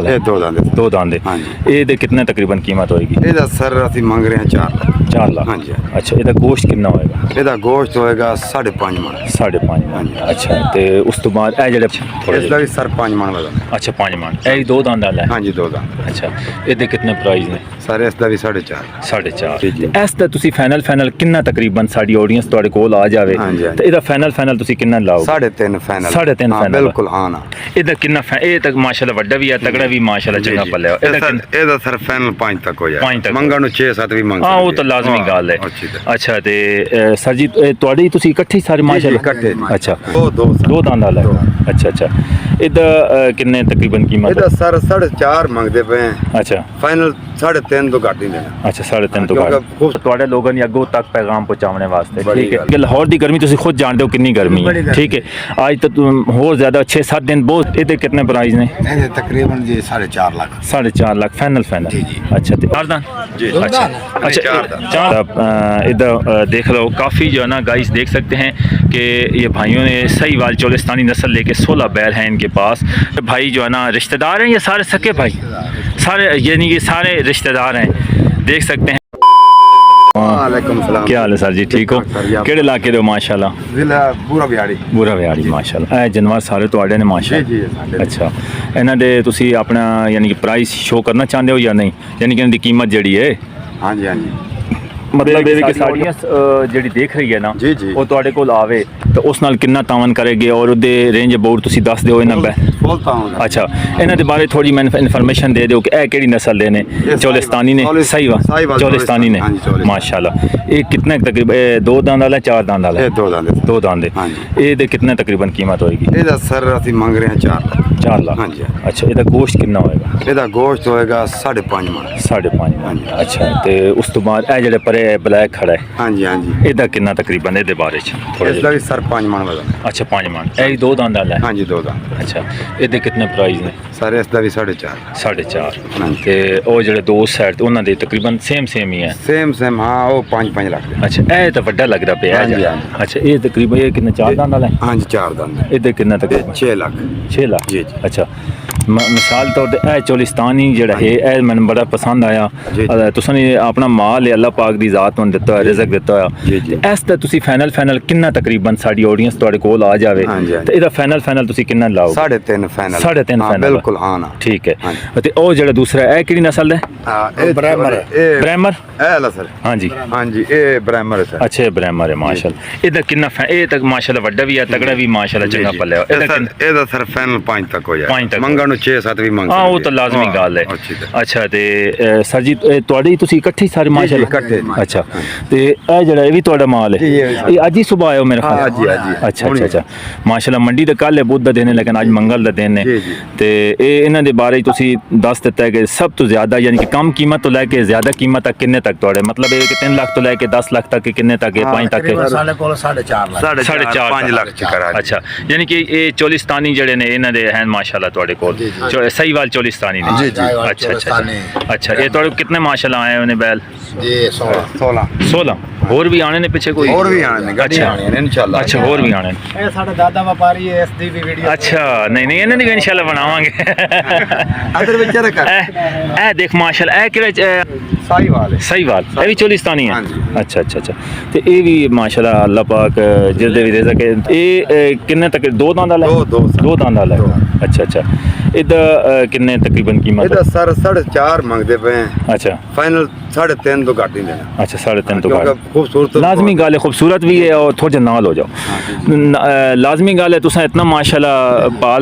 ਇਹ ਦੋ ਦੰਦ दो दांदे ये कितने तकरीबन कीमत होएगी? ਇਹਦਾ ਸਰ ਅਸੀਂ ਮੰਗ ਰਹੇ ਹਾਂ 4 ਲੱਖ 4 लाख। ਹਾਂਜੀ अच्छा ਇਹਦਾ गोश्त कितना होएगा? ਇਹਦਾ ਗੋਸ਼ਤ ਹੋਏਗਾ 5.5 ਮਣ 5.5 मन। अच्छा ਤੇ ਉਸ ਤੋਂ ਬਾਅਦ ਇਹ ਜਿਹੜੇ ਥੋੜੇ ਇਸ ਦਾ ਵੀ ਸਰ 5 ਮਣ ਵਜ਼ਨ अच्छा 5 मन ਇਹ ਦੋ ਦੰਦ ਵਾਲਾ ਹੈ। ਹਾਂਜੀ ਦੋ ਦੰਦ अच्छा ਇਹਦੇ ਕਿੰਨੇ ਪ੍ਰਾਈਸ ਨੇ? ਸਰ ਇਸ ਦਾ ਵੀ 4.5 4.5। ਇਸ ਦਾ ਤੁਸੀਂ ਫਾਈਨਲ ਕਿੰਨਾ ਤਕਰੀਬਨ ਸਾਡੀ ਆਡੀਅנס ਤੁਹਾਡੇ ਕੋਲ ਆ ਜਾਵੇ ਤੇ ਇਹਦਾ ਫਾਈਨਲ ਤੁਸੀਂ ਕਿੰਨਾ ਲਾਓਗੇ? 3.5 ਫਾਈਨਲ 3.5 ਹਾਂ ਫਾਈਨਲ ਬਿਲਕੁਲ ਹਾਂ ਨਾ ਇਹਦਾ ਕਿੰਨਾ ਇਹ ਤੱਕ ਮਾਸ਼ਾਅੱਲਾ ਵੱਡਾ ਵੀ ਹੈ ਤਗੜਾ ਵੀ ਮਾਸ਼ਾਅੱਲਾ ਚੰਗਾ ਪੱਲਿਆ ਇਹਦਾ ਸਰ ਫਾਈਨਲ 5 ਤੱਕ ਹੋ ਪੰਜ ਤੱਕ। ਜਾਏ ਮੰਗਣ ਨੂੰ 6-7 ਵੀ ਮੰਗ ਹਾਂ ਉਹ ਤਾਂ ਲਾਜ਼ਮੀ ਗੱਲ ਹੈ। ਅੱਛਾ ਤੇ ਸਰ ਜੀ ਤੁਹਾਡੀ ਤੁਸੀਂ ਇਕੱਠੇ ਸਾਰੇ ਮਾਸ਼ਾਅੱਲਾ ਇਕੱਠੇ ਅੱਛਾ ਦੋ ਦੋ ਦੰਦ ਵਾਲਾ ਹੈ। ਅੱਛਾ ਇਹਦਾ ਕਿੰਨੇ ਤਕਰੀਬਨ ਕੀਮਤ? ਇਹਦਾ ਸਰ 4.5 ਮੰਗਦੇ ਪਏ ਅੱਛਾ ਫਾਈਨਲ 3.5 ਤੋਂ ਘੱਟ ਨਹੀਂ ਦੇਣਾ। ਅੱਛਾ 3.5 ਤੋਂ ਘੱਟ ਤੁਹਾਡੇ ਲੋਕਾਂ ਨੇ ਅੱਗੋਂ ਤੱਕ ਪੈਗਾਮ ਪਹੁੰਚਾਉਣੇ ਵਾਸਤੇ ਠੀਕ ਹੈ ਕਿ ਲਾਹੌਰ ਦੀ ਗਰਮੀ ਤੁਸੀਂ ਖੁਦ ਜਾਣਦੇ ਹੋ ਕਿੰਨੀ ਗਰਮੀ ਹੈ ठीक है आज तो और ज़्यादा 6-7 दिन बहुत ये कितने प्राइस ने? तकरीबन जी 4.5 लाख 4.5 लाख फाइनल अच्छा जी अच्छा इधर देख लो काफ़ी जो है ना गाइस देख सकते हैं कि ये भाइयों ने सही वाल चोलिस्तानी नस्ल लेके 16 बैल हैं इनके पास। भाई जो है ना रिश्तेदार हैं या सारे सके भाई सारे यानी कि सारे रिश्तेदार हैं देख सकते हैं। वालेकुम सलाम क्या हाल है सर जी ठीक हो ਕਿਹੜੇ ਇਲਾਕੇ ਦੇ ਹੋ ਮਾਸ਼ਾਅੱਲਾ? ਜ਼ਿਲ੍ਹਾ ਬੂਰਾ ਵਿਹਾੜੀ ਮਾਸ਼ਾਅੱਲਾ ਇਹ ਜਾਨਵਰ ਸਾਰੇ ਤੁਹਾਡੇ ਨੇ ਮਾਸ਼ਾਅੱਲਾ ਜੀ ਅੱਛਾ ਇਹਨਾਂ ਦੇ ਤੁਸੀਂ ਆਪਣਾ ਯਾਨੀ ਕਿ ਪ੍ਰਾਈਸ ਸ਼ੋ ਕਰਨਾ ਚਾਹੁੰਦੇ ਹੋ ਜਾਂ ਨਹੀਂ ਯਾਨੀ ਕਿ ਇਹਨਾਂ ਦੀ ਕੀਮਤ ਜਿਹੜੀ ਹੈ ਹਾਂਜੀ ਮਤਲਬ ਇਹ ਕਿ ਸਾਡੀਆਂ ਜਿਹੜੀ ਦੇਖ ਰਹੀ ਹੈ ਨਾ ਉਹ ਤੁਹਾਡੇ ਕੋਲ ਆਵੇ ਤਾਂ ਉਸ ਨਾਲ ਕਿੰਨਾ ਤਾਵਨ ਕਰੇਗੇ ਔਰ ਉਹਦੇ ਰੇਂਜ ਅਬਾਊਟ ਤੁਸੀਂ ਦੱਸ ਦਿਓ ਇਹਨਾਂ ਫੁੱਲ ਤਾਵਨ ਅੱਛਾ ਇਹਨਾਂ ਦੇ ਬਾਰੇ ਥੋੜੀ ਮੈਨੂੰ ਇਨਫੋਰਮੇਸ਼ਨ ਦੇ ਦਿਓ ਕਿ ਇਹ ਕਿਹੜੀ ਨਸਲ ਦੇ ਨੇ ਚੋਲਿਸਤਾਨੀ ਨੇ ਸਹੀ ਵਾ ਚੋਲਿਸਤਾਨੀ ਨੇ ਮਾਸ਼ਾਅੱਲਾ ਇਹ ਕਿੰਨੇ ਤਕਰੀਬਨ ਦੋ ਦੰਦ ਵਾਲਾ 4 ਦੰਦ ਵਾਲਾ ਇਹ ਦੋ ਦੰਦ ਇਹਦੇ ਕਿੰਨੇ ਤਕਰੀਬਨ ਕੀਮਤ ਹੋਏਗੀ? ਇਹਦਾ ਸਰ ਅਸੀਂ ਮੰਗ ਰਹੇ ਹਾਂ 4 ਲੱਖ ਹਾਂਜੀ ਅੱਛਾ ਇਹਦਾ ਗੋਸ਼ਤ ਕਿੰਨਾ ਹੋਏਗਾ? ਇਹਦਾ ਗੋਸ਼ਤ ਹੋਏਗਾ 5.5 ਮਣ 5.5 ਮਣ ਅੱਛਾ ਤੇ ਉਸ ਤੋਂ ਬਾਅਦ ਇਹ ਜਿਹੜੇ ਪਰੇ ਬਲੈਕ ਖੜਾ ਹੈ ਹਾਂਜੀ ਇਹਦਾ ਕਿੰਨਾ ਤਕਰੀਬਨ ਇਹਦੇ ਬਾਰੇ ਚ ਥੋੜਾ ਇਸ ਦਾ ਵੀ ਸਰ 5 ਮਣ ਵਜ਼ਨ ਅੱਛਾ 5 ਮਣ ਇਹ ਦੋ ਦੰਦ ਵਾਲਾ ਹੈ ਹਾਂਜੀ ਦੋ ਦੰਦ ਅੱਛਾ ਇਹਦੇ ਕਿੰਨੇ ਪ੍ਰਾਈਸ ਨੇ? ਸਰ ਇਸ ਦਾ ਵੀ 4.5 ਤੇ ਉਹ ਜਿਹੜੇ ਦੋ ਸਾਈਡ ਉਹਨਾਂ ਦੇ ਤਕਰੀਬਨ ਸੇਮ ਹੀ ਹੈ ਸੇਮ ਹਾਂ ਉਹ 5 ਲੱਖ ਅੱਛਾ ਇਹ ਤਾਂ ਵੱਡਾ ਲੱਗਦਾ ਪਿਆ ਅੱਛਾ ਇਹ ਤਕਰੀਬਨ ਇਹ ਕਿੰਨਾ 4 ਦੰਦ ਵਾਲਾ ਹੈ? ਹਾਂਜੀ 4 ਦੰਦ ਇਹਦੇ ਕਿੰਨਾ ਤਕਰੀਬਨ 6 ਲੱਖ ਜੀ ਅੱਛਾ ਮਿਸਾਲ ਤੌਰ ਤੇ ਇਹ ਚੋਲਿਸਤਾਨੀ ਜਿਹੜਾ ਹੈ ਇਹ ਮੈਨੂੰ ਬੜਾ ਪਸੰਦ ਆਇਆ ਤੁਸੀਂ ਆਪਣਾ ਮਾਲ ਹੈ ਅੱਲਾਹ ਪਾਕ ਦੀ ਜ਼ਾਤ ਨੂੰ ਦਿੱਤਾ ਹੋਇਆ ਰਿਜ਼ਕ ਦਿੱਤਾ ਹੋਇਆ ਇਸ ਦਾ ਤੁਸੀਂ ਫਾਈਨਲ ਕਿੰਨਾ ਤਕਰੀਬਨ ਸਾਡੀ ਆਡੀਅנס ਤੁਹਾਡੇ ਕੋਲ ਆ ਜਾਵੇ ਤੇ ਇਹਦਾ ਫਾਈਨਲ ਤੁਸੀਂ ਕਿੰਨਾ ਲਾਓਗੇ? 3.5 ਫਾਈਨਲ 3.5 ਬਿਲਕੁਲ ਹਾਂ ਨਾ ਠੀਕ ਹੈ ਤੇ ਉਹ ਜਿਹੜਾ ਦੂਸਰਾ ਇਹ ਕਿਹੜੀ ਨਸਲ ਹੈ? ਇਹ ਬ੍ਰੈਮਰ ਇਹ ਲਾ ਸਰ ਹਾਂਜੀ ਇਹ ਬ੍ਰੈਮਰ ਹੈ ਅੱਛਾ ਬ੍ਰੈਮਰ ਹੈ ਮਾਸ਼ਾਅੱਲਾ ਇਹਦਾ ਕਿੰਨਾ ਇਹ ਤੱਕ ਮਾਸ਼ਾਅੱਲਾ ਵੱਡਾ ਵੀ ਹੈ ਤਗੜਾ ਵੀ ਮਾਸ਼ਾਅੱਲਾ ਚੰਗਾ ਪੱਲਿਆ ਇਹਦਾ ਸਰ ਫਾਈਨਲ 5 ਤੱਕ ਹੋ ਜਾਏ ਮੰਗਣ ਨੂੰ 6-7 ਵੀ ਮੰਗ ਹਾਂ ਉਹ ਤਾਂ ਲਾਜ਼ਮੀ ਗੱਲ ਹੈ ਅੱਛਾ ਤੇ ਸਰ ਜੀ ਤੁਹਾਡੇ ਤੁਸੀਂ ਇਕੱਠੇ ਸਾਰੇ ਮਾਸ਼ਾਅੱਲਾ ਇਕੱਠੇ ਅੱਛਾ ਤੇ ਇਹ ਜਿਹੜਾ ਇਹ ਵੀ ਤੁਹਾਡਾ ਮਾਲ ਹੈ ਇਹ ਅੱਜ ਹੀ ਸਵੇਰ ਆਇਓ ਮੇਰੇ ਖਿਆਲ ਅੱਛਾ ਮਾਸ਼ਾਅੱਲਾ ਮੰਡੀ ਦਾ ਕੱਲ ਹੈ ਬੁੱਧ ਦਾ ਦਿਨ ਹੈ ਲੇਕਿਨ ਅੱਜ ਮੰਗਲ ਦਾ ਦਿਨ ਹੈ ਤੇ ਇਹ ਇਹਨਾਂ ਦੇ ਬਾਰੇ ਤੁਸੀਂ ਦੱਸ ਦਿੱਤਾ ਹੈ ਕਿ ਸਭ ਤੋਂ ਜ਼ਿਆਦਾ ਯਾਨੀ ਕਿ ਕਮ ਕੀਮਤ ਤੋਂ ਲੈ ਕੇ ਜ਼ਿਆਦਾ ਕੀਮਤ ਤੱਕ ਕਿੰਨੇ ਤੱਕ ਤੁਹਾਡੇ ਮਤਲਬ ਇਹ ਕਿ 3 ਲੱਖ ਤੋਂ ਲੈ ਕੇ 10 ਲੱਖ ਤੱਕ ਕਿੰਨੇ ਤੱਕ 5 ਤੱਕ ਸਾਡੇ ਕੋਲ 4.5 ਲੱਖ 5 ਲੱਖ ਚ ਕਰਾ ਅੱਛਾ ਯਾਨੀ ਕਿ ਇਹ ਚੋਲਿਸਤਾਨੀ ਜਿਹੜੇ ਨੇ ਇਹਨਾਂ ਦੇ ਹਨ ਮਾਸ਼ਾਅੱਲਾ ਤੁਹਾਡੇ ਕੋਲ ਸਹੀ ਵਾਲ ਚੋਲਿਸਤਾਨੀ ਨੇ ਅੱਛਾ ਇਹ ਤੁਹਾਡੇ ਕਿੰਨੇ ਮਾਸ਼ਾਅੱਲਾ ਆਏ ਹੋਣੇ बैल? जी 16 ਹੋਰ ਵੀ ਆਣੇ ਨੇ ਪਿੱਛੇ ਕੋਈ ਹੋਰ ਵੀ ਆਣੇ ਨੇ ਗੱਡੀ ਆਣੇ ਨੇ ਇਨਸ਼ਾਅੱਲਾ ਅੱਛਾ ਹੋਰ ਵੀ ਆਣੇ ਨੇ ਇਹ ਸਾਡਾ ਦਾਦਾ ਵਪਾਰੀ ਹੈ ਇਸ ਦੀ ਵੀ ਵੀਡੀਓ ਅੱਛਾ ਨਹੀਂ ਇਹਨਾਂ ਦੀ ਵੀ ਇਨਸ਼ਾਅੱਲਾ ਬਣਾਵਾਂਗੇ ਅਦਰ ਵਿੱਚ ਰੱਖ ਇਹ ਦੇਖ ਮਾਸ਼ਾਅੱਲਾ ਇਹ ਕਿਹੜਾ ਸਾਹੀਵਾਲ ਇਹ ਵੀ ਚੋਲਿਸਤਾਨੀ ਹੈ ਅੱਛਾ ਤੇ ਇਹ ਵੀ ਮਾਸ਼ਾਅੱਲਾ ਅੱਲਾਹ ਪਾਕ ਜਿਸ ਦੇ ਵੀ ਰਿਜ਼ਕ ਹੈ ਇਹ ਕਿੰਨੇ ਤੱਕ ਦੋ ਦੰਦ ਵਾਲਾ ਦੋ ਦੰਦ ਵਾਲਾ ਅੱਛਾ ਇਹਦਾ ਕਿੰਨੇ ਤਕਰੀਬਨ ਕੀਮਤ? ਇਹਦਾ ਸਰ 4.5 ਮੰਗਦੇ ਪਏ ਅੱਛਾ ਫਾਈਨਲ 3.5 ਤੋਂ ਘੱਟ ਨਹੀਂ ਦੇਣਾ ਅੱਛਾ 3.5 ਤੋਂ ਘੱਟ खूबसूरत लाजमी गाल है खूबसूरत भी है और थोड़े नाल हो जाओ लाजमी गाल है तुसा इतना माशाल्लाह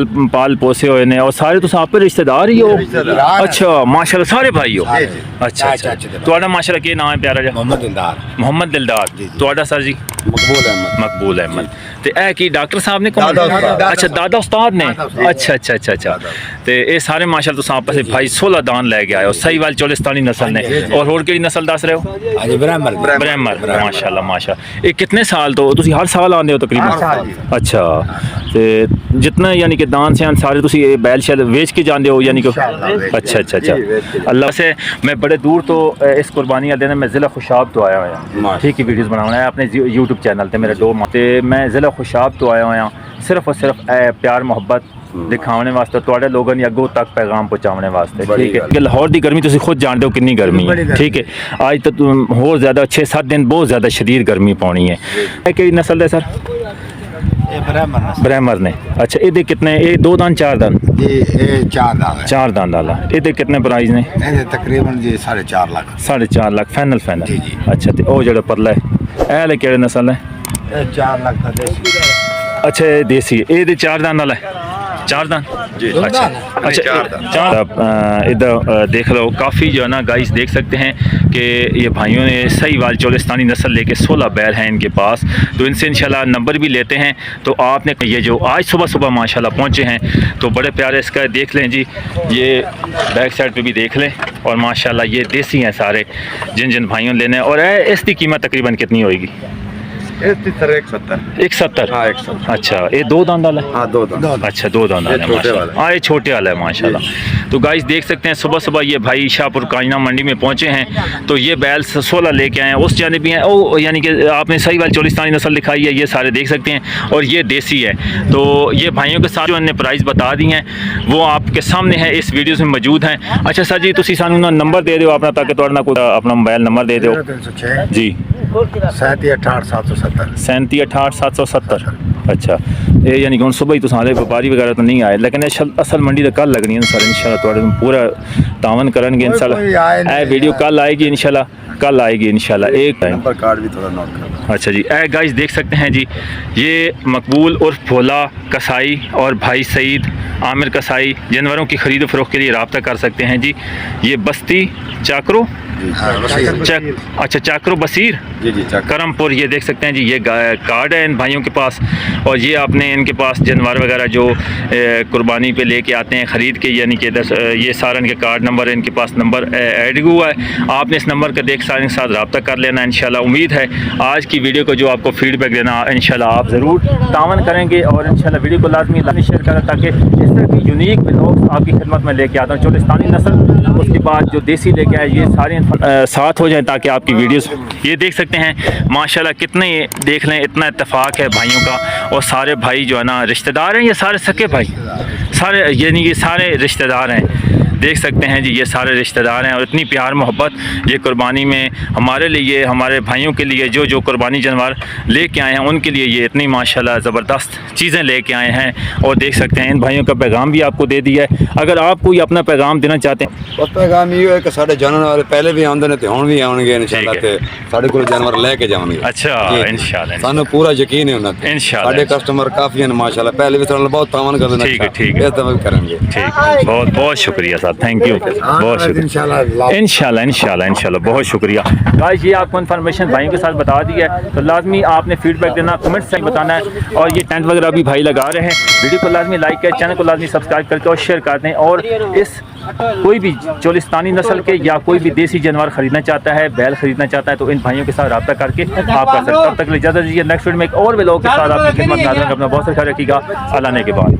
पाल पोसे हुए ने और सारे तुसा आप रिश्तेदार ही हो अच्छा माशाल्लाह सारे भाई हो अच्छा ਤੁਹਾਡਾ ਮਾਸ਼ਾਅੱਲਾ ਕੀ ਨਾਮ ਹੈ ਪਿਆਰਾ ਜਿਹਾ? ਮੁਹੰਮਦ ਦਿਲਦਾਰ ਤੁਹਾਡਾ ਸਰ ਜੀ? ਮਕਬੂਲ ਅਹਿਮਦ ਤੇ ਇਹ ਕੀ ਡਾਕਟਰ ਸਾਹਿਬ ਨੇ ਕੌਣ? ਅੱਛਾ ਦਾਦਾ ਉਸਤਾਦ ਨੇ ਅੱਛਾ ਤੇ ਇਹ ਸਾਰੇ ਮਾਸ਼ਾਅੱਲਾ ਤੁਸੀਂ ਆਪਸ ਵਿੱਚ ਭਾਈ 16 ਦਾਨ ਲੈ ਕੇ ਆਏ ਹੋ ਸਹੀ ਵਾਲ ਚੋਲਿਸਤਾਨੀ ਨਸਲ ਨੇ ਔਰ ਹੋਰ ਕਿਹੜੀ ਨਸਲ ਦੱਸ ਰਹੇ ਹੋ? ਬ੍ਰੈਮਰ ਮਾਸ਼ਾਅੱਲਾ ਇਹ ਕਿੰਨੇ ਸਾਲ ਤੋਂ ਤੁਸੀਂ ਹਰ ਸਾਲ ਆਉਂਦੇ ਹੋ ਤਕਰੀਬਨ? ਅੱਛਾ ਤੇ जितना यानी कि दान से सारे तुसी बैल शैल वेच के जाते हो यानी कि अच्छा अल्लाह से मैं बड़े दूर तो इस कुर्बानियाँ देने मैं ज़िला खुशाब तो आया हुआ ठीक है वीडियोज़ बनाना है अपने यूट्यूब चैनल पर मेरे 2 मैं ज़िला खुशाब तो आया हुआ सिर्फ और सिर्फ प्यार मोहब्बत दिखाने वास्ते ਤੁਹਾਡੇ ਲੋਕਾਂ ਦੀ ਅੱਗੋਂ ਤੱਕ ਪੈगाम ਪਹੁੰਚਾਉਣੇ ਵਾਸਤੇ ਠੀਕ ਹੈ ਕਿ ਲਾਹੌਰ ਦੀ ਗਰਮੀ ਤੁਸੀਂ ਖੁਦ ਜਾਣਦੇ ਹੋ ਕਿੰਨੀ ਗਰਮੀ ਹੈ ਠੀਕ ਹੈ ਅੱਜ ਤੱਕ ਹੋਰ ਜ਼ਿਆਦਾ 6-7 ਦਿਨ ਬਹੁਤ ਜ਼ਿਆਦਾ ਸ਼ਦੀਦ ਗਰਮੀ ਪਾਉਣੀ ਹੈ ਇਹ ਕਿਹੜੀ ਨਸਲ ਹੈ ਸਰ ਇਹ ਬ੍ਰਹਮਰ ਨੇ ਅੱਛਾ ਇਹਦੇ ਕਿੰਨੇ ਇਹ 2 ਦੰਦ 4 ਦੰਦ ਜੀ ਇਹ 4 ਦਾ ਹੈ 4 ਦੰਦ ਵਾਲਾ ਇਹਦੇ ਕਿੰਨੇ ਪ੍ਰਾਈਸ ਨੇ ਇਹਦੇ ਤਕਰੀਬਨ ਜੀ 4.5 ਲੱਖ 4.5 ਲੱਖ ਫਾਈਨਲ ਜੀ, ਜੀ। ਅੱਛਾ ਤੇ ਉਹ ਜਿਹੜਾ ਪਰਲਾ ਹੈ ਇਹ ਵਾਲੇ ਕਿਹੜੇ ਨਸਲ ਹੈ ਇਹ 4 ਲੱਖ ਦਾ ਦੇਸੀ अच्छा ये देसी है ये 4 दान वाला है 4 दान जी अच्छा अच्छा 4 इधर देख लो काफ़ी जो है ना गाइस देख सकते हैं कि ये भाइयों ने सही वाल चोलिस्तानी नस्ल लेके 16 बैल हैं इनके पास तो इनसे इंशाल्लाह नंबर भी लेते हैं तो आपने ये जो आज सुबह माशाल्लाह पहुँचे हैं तो बड़े प्यारे इसका देख लें जी ये बैक साइड पे भी देख लें और माशाल्लाह ये देसी हैं सारे जिन भाइयों ने लेने और इसकी कीमत तकरीबन कितनी होगी 170 170 हाँ 170 अच्छा ये 2 दांत वाला है हाँ 2 दांत अच्छा 2 दांत वाला है छोटे माशाल्लाह। वाला है। हाँ ये छोटे वाला है माशाल्लाह तो गाइस देख सकते हैं सुबह ये भाई शाहपुर कायना मंडी में पहुंचे हैं तो ये बैल 16 लेके आए हैं उस जाने भी हैं ओ यानी कि आपने सही वाल चोलिस्तानी नस्ल दिखाई है ये सारे देख सकते हैं और ये देसी है तो ये भाइयों के साथ जो उन्होंने प्राइस बता दी हैं वो आपके सामने है इस वीडियो में मौजूद हैं अच्छा सर जी तुसी सानू ना नंबर दे दो अपना ताकि तुहाडा कोई अपना मोबाइल नंबर दे दो 306 जी 3768 3768 अच्छा ये यानी कि हम सुबह ही तो सारे व्यापारी वगैरह तो नहीं आए लेकिन असल मंडी तो कल लगनी है सर इंशाल्लाह थोड़े पूरा तावन करेंगे इंशाल्लाह वीडियो कल आएगी इंशाल्लाह कल आएगी इंशाल्लाह एक टाइम नंबर कार्ड भी थोड़ा नोट कर अच्छा जी गाइस देख सकते हैं जी ये मकबूल और भोला कसाई और भाई सईद आमिर कसाई जानवरों की खरीद फरोख्त के लिए रब्ता कर सकते हैं जी ये बस्ती चाकरो अच्छा चाकरो बसीर जी जी चक करमपुर ये देख सकते हैं जी ये कार्ड है इन भाइयों के पास और ये आपने इनके पास जानवर वगैरह जो कुर्बानी पे लेके आते हैं ख़रीद के यानी कि ये सारा इनके कार्ड नंबर है इनके पास नंबर ऐड हुआ है आपने इस नंबर का देख सारे के साथ रब्ता कर लेना इंशाल्लाह उम्मीद है आज की वीडियो को जो आपको फीडबैक देना इंशाल्लाह आप ज़रूर तावन करेंगे और इंशाल्लाह वीडियो को लाजमी शेयर करें ताकि इस तरह की यूनिक व्लॉग्स आपकी खिदमत में लेके आता हूँ चोलिस्तानी नस्ल उसके बाद जो देसी लेके आए ये सारे साथ हो जाए ताकि आपकी वीडियोस ये देख सकते हैं माशाल्लाह कितने देख लें इतना इत्तेफाक है भाइयों का और सारे भाई जो है ना रिश्तेदार हैं ये सारे सके भाई सारे यानी कि सारे रिश्तेदार हैं देख सकते हैं जी ये सारे रिश्तेदार हैं और इतनी प्यार मोहब्बत ये कुर्बानी में हमारे लिए हमारे भाइयों के लिए जो कुर्बानी जानवर लेके आए हैं उनके लिए ये इतनी माशाल्लाह ज़बरदस्त चीज़ें लेके आए हैं और देख सकते हैं इन भाइयों का पैगाम भी आपको दे दिया है अगर आप कोई अपना पैगाम देना चाहते हैं बस पैगाम ये है कि साढ़े जानने वाले पहले भी आंदे ने ते हुण भी आउणगे इंशाल्लाह ते साढ़े कोल जानवर लेके जावणगे अच्छा इंशाल्लाह सानू पूरा यकीन है उन्हां ते इंशाल्लाह साढ़े कस्टमर काफी हैं माशाल्लाह पहले भी सानू बहुत तावन करदे ने ठीक है ये तो करेंगे ठीक बहुत बहुत शुक्रिया साहब थैंक यू बहुत शुक्रिया इंशाल्लाह बहुत शुक्रिया गाइस ये आपको इन्फॉर्मेशन भाइयों के साथ बता दी है तो लाजमी आपने फीडबैक देना कमेंट से बताना है और ये टेंट वगैरह भी भाई लगा रहे हैं वीडियो को लाजमी लाइक करें चैनल को लाजमी सब्सक्राइब करके और शेयर कर दें और इस कोई भी चोलिस्तानी नस्ल के या कोई भी देसी जानवर खरीदना चाहता है बैल खरीदना चाहता है तो इन भाइयों के साथ रब्ता करके आप कर सकते हैं तब तक इजाज़त दीजिए नेक्स्ट वीडियो में एक और व्लॉग के साथ आपकी खिदमत में हाजिर होंगे अपना बहुत सा ख्याल रखिएगा अल्लाह ने के बाद